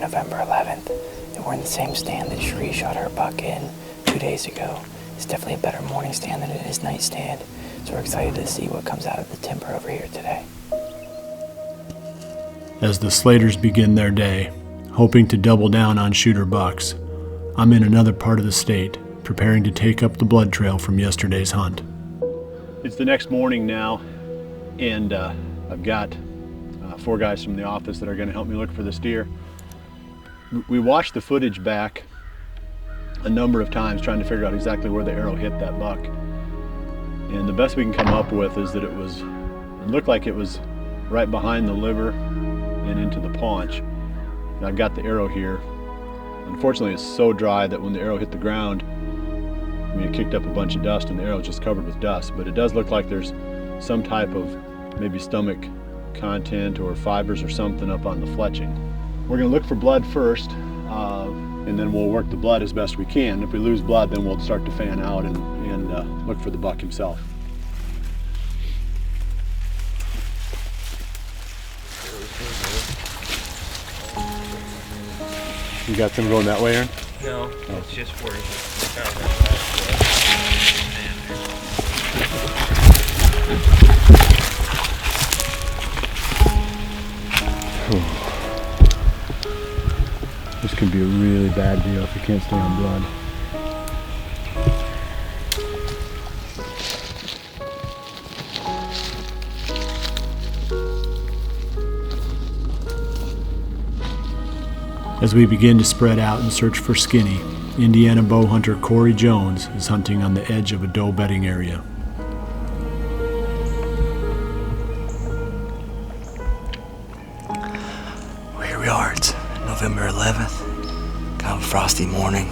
November 11th, and we're in the same stand that Sheree shot her buck in 2 days ago. It's definitely a better morning stand than it is night stand, so we're excited to see what comes out of the timber over here today. As the Slaters begin their day, hoping to double down on shooter bucks, I'm in another part of the state, preparing to take up the blood trail from yesterday's hunt. It's the next morning now, and I've got 4 guys from the office that are going to help me look for this deer. We watched the footage back a number of times trying to figure out exactly where the arrow hit that buck. And the best we can come up with is that it looked like it was right behind the liver and into the paunch. And I've got the arrow here. Unfortunately, it's so dry that when the arrow hit the ground, it kicked up a bunch of dust and the arrow is just covered with dust. But it does look like there's some type of maybe stomach content or fibers or something up on the fletching. We're going to look for blood first, and then we'll work the blood as best we can. If we lose blood, then we'll start to fan out and look for the buck himself. You got some going that way, Aaron? No, it's just where he found that last This could be a really bad deal if you can't stay on blood. As we begin to spread out and search for Skinny, Indiana bow hunter Cory Jones is hunting on the edge of a doe bedding area. Well, here we are. It's November 11th. Kind of a frosty morning.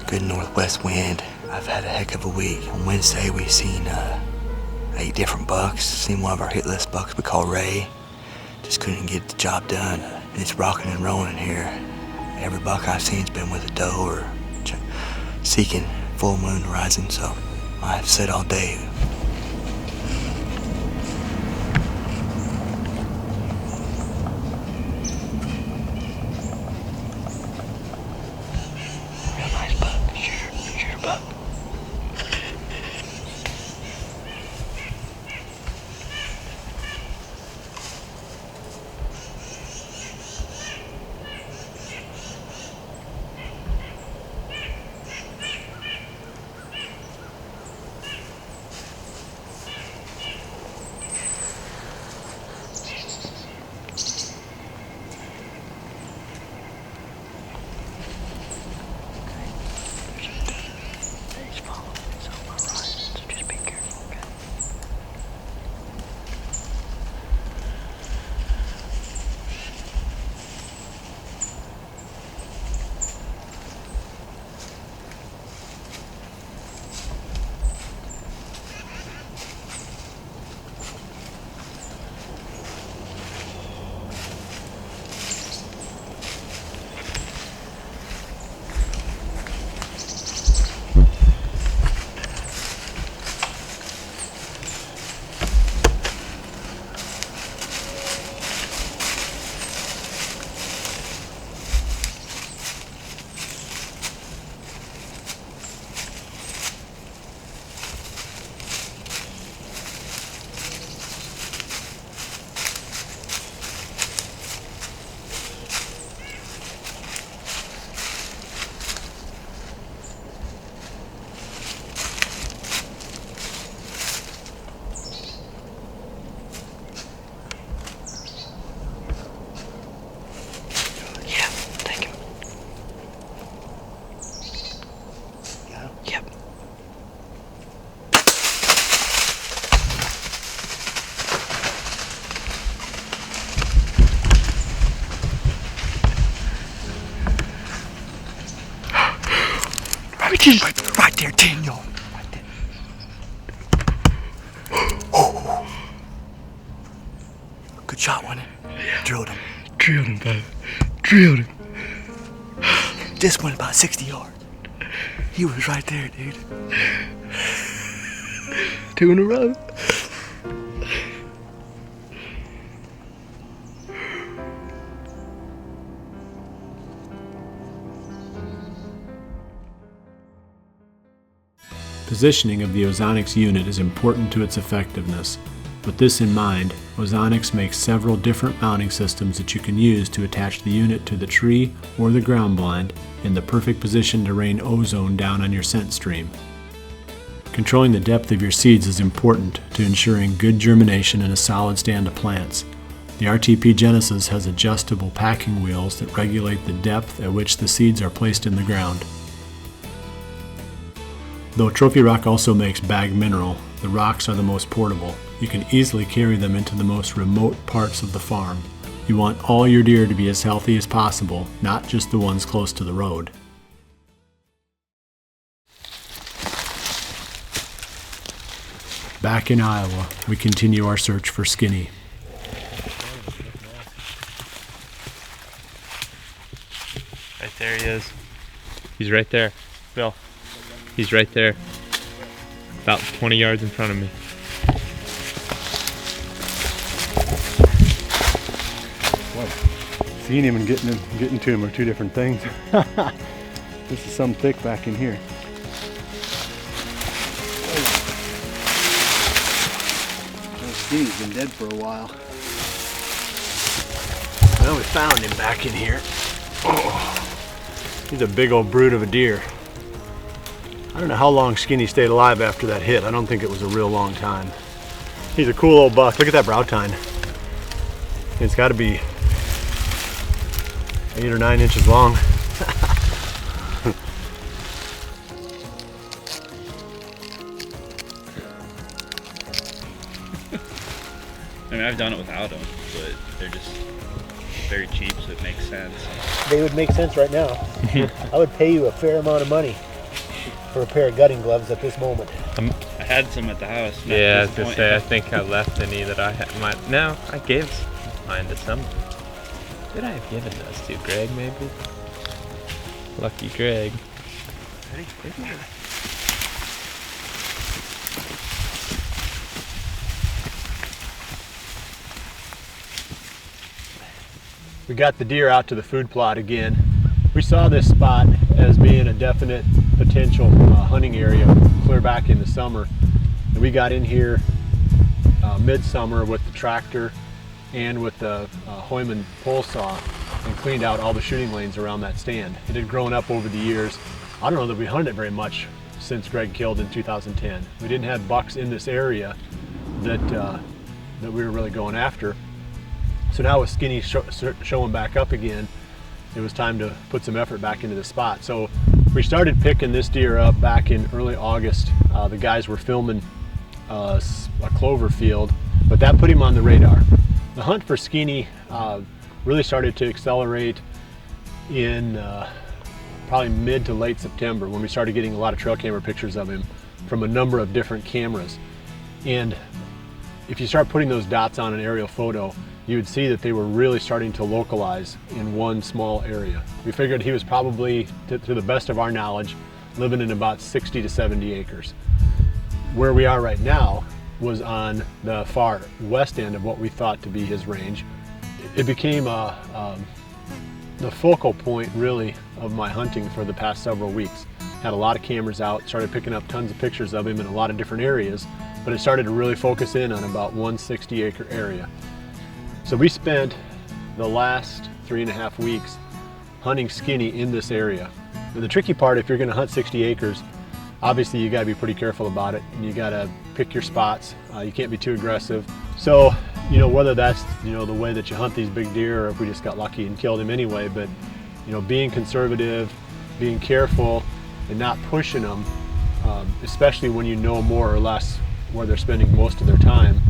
Good northwest wind. I've had a heck of a week. On Wednesday we seen 8 different bucks. Seen one of our hit list bucks we call Ray. Just couldn't get the job done. It's rocking and rolling here. Every buck I've seen's been with a doe or seeking full moon rising, so I've said all day. Real nice buck, sure buck. Right there, Daniel. Right there. Oh. Good shot, wasn't it? Yeah. Drilled him. Drilled him, bud. Drilled him. Just went about 60 yards. He was right there, dude. 2 in a row. Positioning of the Ozonics unit is important to its effectiveness. With this in mind, Ozonics makes several different mounting systems that you can use to attach the unit to the tree or the ground blind in the perfect position to rain ozone down on your scent stream. Controlling the depth of your seeds is important to ensuring good germination and a solid stand of plants. The RTP Genesis has adjustable packing wheels that regulate the depth at which the seeds are placed in the ground. Though Trophy Rock also makes bagged mineral, the rocks are the most portable. You can easily carry them into the most remote parts of the farm. You want all your deer to be as healthy as possible, not just the ones close to the road. Back in Iowa, we continue our search for Skinny. Right there he is. He's right there. Bill. He's right there. About 20 yards in front of me. Seeing him and getting to him are two different things. This is some thick back in here. He's been dead for a while. Well, we found him back in here. Oh, he's a big old brute of a deer. I don't know how long Skinny stayed alive after that hit. I don't think it was a real long time. He's a cool old buck. Look at that brow tine. It's got to be 8 or 9 inches long. I mean, I've done it without them, but they're just very cheap, so it makes sense. They would make sense right now. I would pay you a fair amount of money for a pair of gutting gloves at this moment. I had some at the house. Yeah, I was gonna say, I think I left any that I had. No, I gave mine to some. Did I have given those to Greg, maybe? Lucky Greg. We got the deer out to the food plot again. We saw this spot as being a definite potential hunting area clear back in the summer. And we got in here midsummer with the tractor and with the Heumann pole saw and cleaned out all the shooting lanes around that stand. It had grown up over the years. I don't know that we hunted it very much since Greg killed in 2010. We didn't have bucks in this area that we were really going after. So now with Skinny showing back up again, it was time to put some effort back into the spot. So we started picking this deer up back in early August. The guys were filming a clover field, but that put him on the radar. The hunt for Skinny really started to accelerate in probably mid to late September when we started getting a lot of trail camera pictures of him from a number of different cameras. And if you start putting those dots on an aerial photo, you would see that they were really starting to localize in one small area. We figured he was probably, to the best of our knowledge, living in about 60 to 70 acres. Where we are right now was on the far west end of what we thought to be his range. It became the focal point, really, of my hunting for the past several weeks. Had a lot of cameras out, started picking up tons of pictures of him in a lot of different areas, but it started to really focus in on about 160 acre area. So we spent the last 3.5 weeks hunting Skinny in this area. And the tricky part, if you're going to hunt 60 acres, obviously you got to be pretty careful about it, and you got to pick your spots. You can't be too aggressive. So, you know, whether that's, you know, the way that you hunt these big deer, or if we just got lucky and killed him anyway, but, you know, being conservative, being careful, and not pushing them, especially when you know more or less where they're spending most of their time,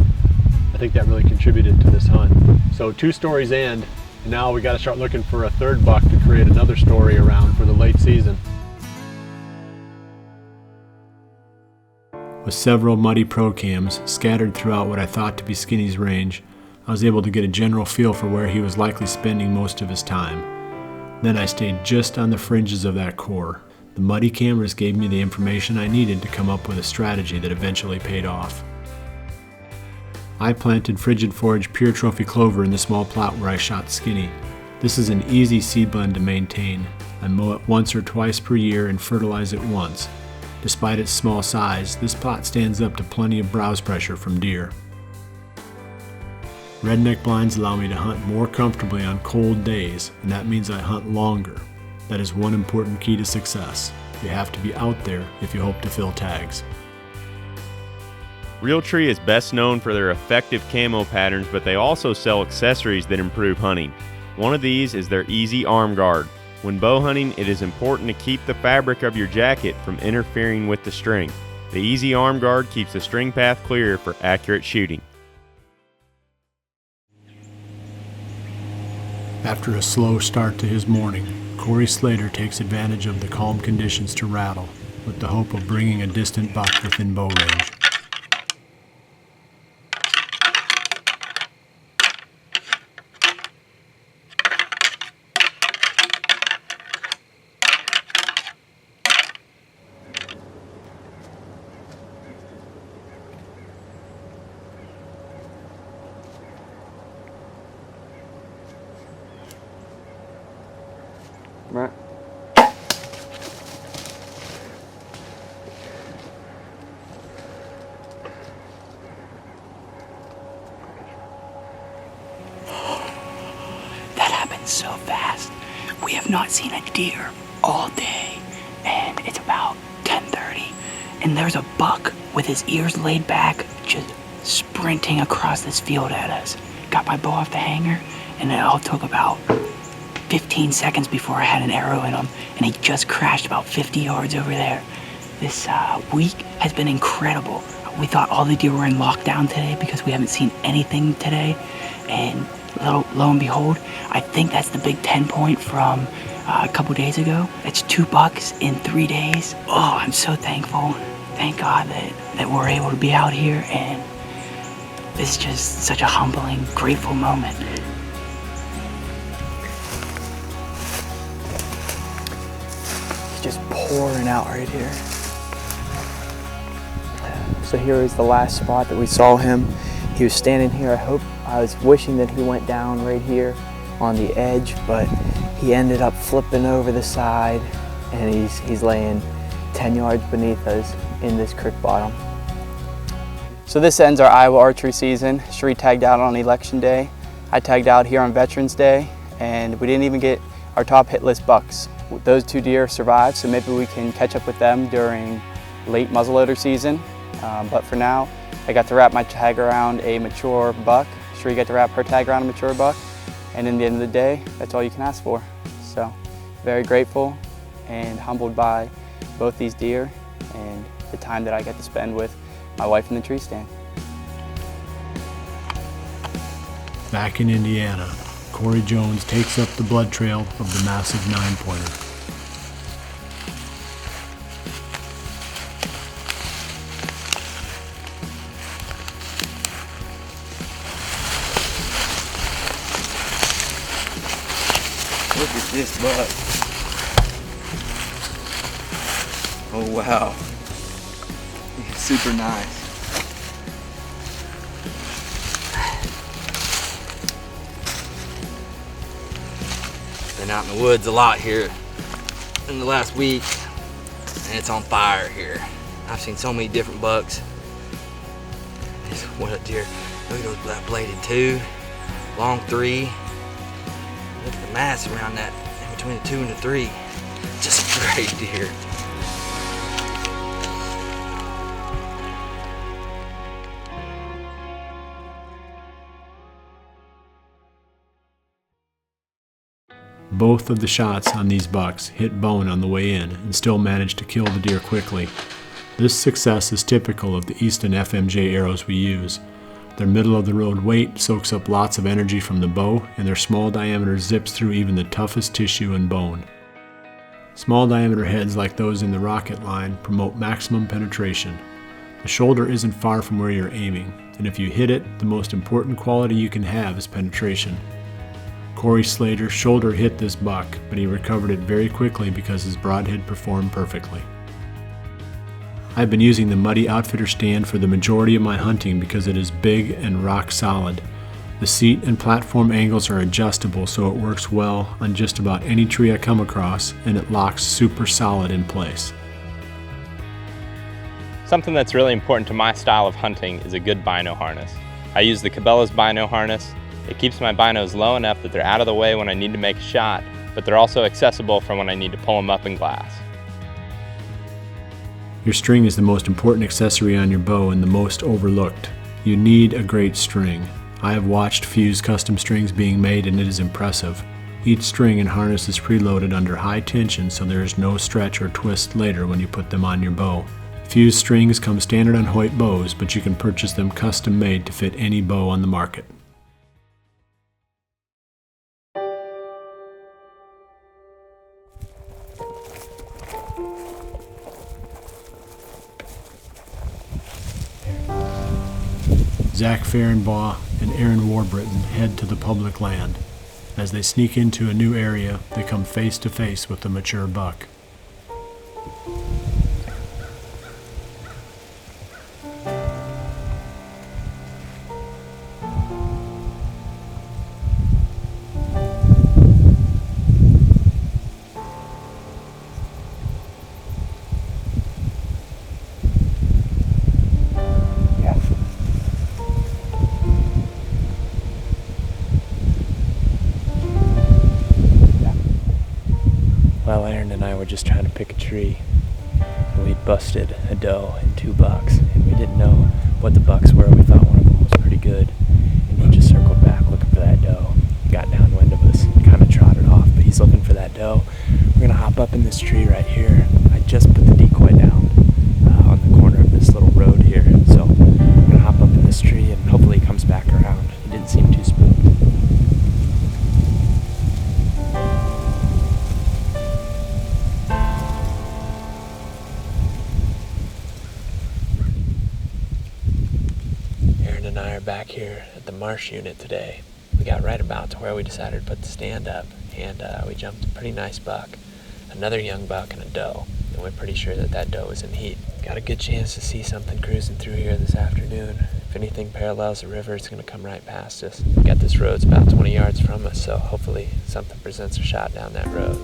I think that really contributed to this hunt. So 2 stories in, and now we got to start looking for a 3rd buck to create another story around for the late season. With several muddy pro cams scattered throughout what I thought to be Skinny's range, I was able to get a general feel for where he was likely spending most of his time. Then I stayed just on the fringes of that core. The muddy cameras gave me the information I needed to come up with a strategy that eventually paid off. I planted Frigid Forage Pure Trophy Clover in the small plot where I shot Skinny. This is an easy seed blend to maintain. I mow it once or twice per year and fertilize it once. Despite its small size, this plot stands up to plenty of browse pressure from deer. Redneck blinds allow me to hunt more comfortably on cold days, and that means I hunt longer. That is one important key to success. You have to be out there if you hope to fill tags. Realtree is best known for their effective camo patterns, but they also sell accessories that improve hunting. One of these is their Easy Arm Guard. When bow hunting, it is important to keep the fabric of your jacket from interfering with the string. The Easy Arm Guard keeps the string path clear for accurate shooting. After a slow start to his morning, Cory Slater takes advantage of the calm conditions to rattle, with the hope of bringing a distant buck within bow range. Right. That happened so fast. We have not seen a deer all day, and it's about 10:30, and there's a buck with his ears laid back, just sprinting across this field at us. Got my bow off the hanger, and it all took about 15 seconds before I had an arrow in him, and he just crashed about 50 yards over there. This week has been incredible. We thought all the deer were in lockdown today because we haven't seen anything today, and lo and behold, I think that's the Big 10 point from a couple days ago. It's 2 bucks in 3 days. Oh, I'm so thankful. Thank God that we're able to be out here, and this is just such a humbling, grateful moment. Just pouring out right here. So here is the last spot that we saw him. He was standing here. I was wishing that he went down right here on the edge, but he ended up flipping over the side, and he's laying 10 yards beneath us in this creek bottom. So this ends our Iowa archery season. Sheree tagged out on election day. I tagged out here on Veterans Day, and we didn't even get our top hit list bucks. Those 2 deer survived, so maybe we can catch up with them during late muzzleloader season. But for now, I got to wrap my tag around a mature buck. Sheree got to wrap her tag around a mature buck. And in the end of the day, that's all you can ask for. So very grateful and humbled by both these deer and the time that I get to spend with my wife in the tree stand. Back in Indiana, Cory Jones takes up the blood trail of the massive 9-pointer. Look at this buck. Oh wow. He's super nice. Been out in the woods a lot here in the last week, and it's on fire here. I've seen so many different bucks. What a deer. Look at those black bladed 2, long 3. Look at the mass around that, in between the 2 and the 3. Just a great deer. Both of the shots on these bucks hit bone on the way in and still managed to kill the deer quickly. This success is typical of the Easton FMJ arrows we use. Their middle-of-the-road weight soaks up lots of energy from the bow, and their small diameter zips through even the toughest tissue and bone. Small diameter heads like those in the rocket line promote maximum penetration. The shoulder isn't far from where you're aiming, and if you hit it, the most important quality you can have is penetration. Cory Slater's shoulder hit this buck, but he recovered it very quickly because his broadhead performed perfectly. I've been using the Muddy Outfitter stand for the majority of my hunting because it is big and rock solid. The seat and platform angles are adjustable, so it works well on just about any tree I come across, and it locks super solid in place. Something that's really important to my style of hunting is a good bino harness. I use the Cabela's bino harness. It keeps my binos low enough that they're out of the way when I need to make a shot, but they're also accessible for when I need to pull them up in glass. Your string is the most important accessory on your bow and the most overlooked. You need a great string. I have watched Fuse custom strings being made and it is impressive. Each string and harness is preloaded under high tension so there is no stretch or twist later when you put them on your bow. Fuse strings come standard on Hoyt bows, but you can purchase them custom made to fit any bow on the market. Zach Fehrenbaugh and Aaron Warburton head to the public land. As they sneak into a new area, they come face to face with a mature buck. Well, Aaron and I were just trying to pick a tree. We'd busted a doe and 2 bucks, and we didn't know what the bucks were. We thought one of them was pretty good, and he just circled back looking for that doe. Got downwind of us, kind of trotted off, but he's looking for that doe. We're gonna hop up in this tree right here. I just put the decoy down on the corner of this little road here, so we're gonna hop up in this tree, and hopefully he comes back around. He didn't seem too spooked. And I are back here at the marsh unit today. We got right about to where we decided to put the stand up, and we jumped a pretty nice buck, another young buck and a doe, and we're pretty sure that that doe was in heat. Got a good chance to see something cruising through here this afternoon. If anything parallels the river, it's going to come right past us. We got this road's about 20 yards from us, so hopefully something presents a shot down that road.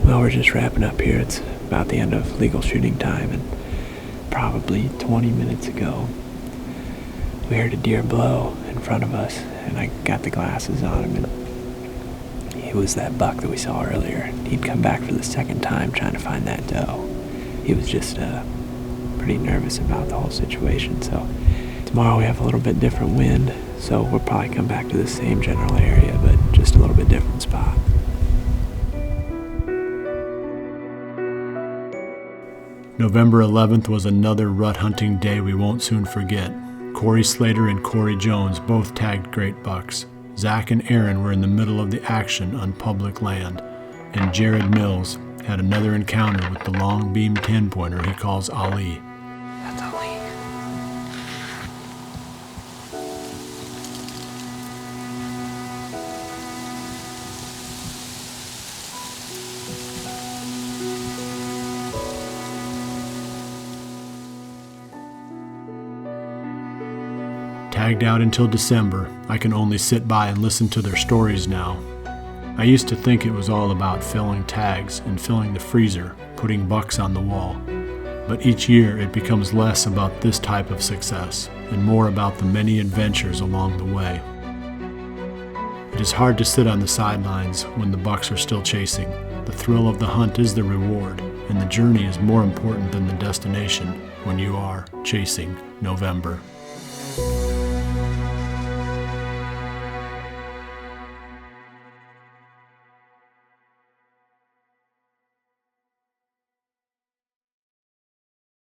Well, we're just wrapping up here. It's about the end of legal shooting time, and probably 20 minutes ago, we heard a deer blow in front of us, and I got the glasses on him, and he was that buck that we saw earlier. He'd come back for the second time trying to find that doe. He was just pretty nervous about the whole situation, so tomorrow we have a little bit different wind, so we'll probably come back to the same general area, but just a little bit different spot. November 11th was another rut hunting day we won't soon forget. Cory Slater and Corey Jones both tagged great bucks. Zach and Aaron were in the middle of the action on public land. And Jared Mills had another encounter with the long beam 10-pointer he calls Ali. That's Ali. Tagged out until December, I can only sit by and listen to their stories now. I used to think it was all about filling tags and filling the freezer, putting bucks on the wall. But each year it becomes less about this type of success and more about the many adventures along the way. It is hard to sit on the sidelines when the bucks are still chasing. The thrill of the hunt is the reward, and the journey is more important than the destination when you are chasing November.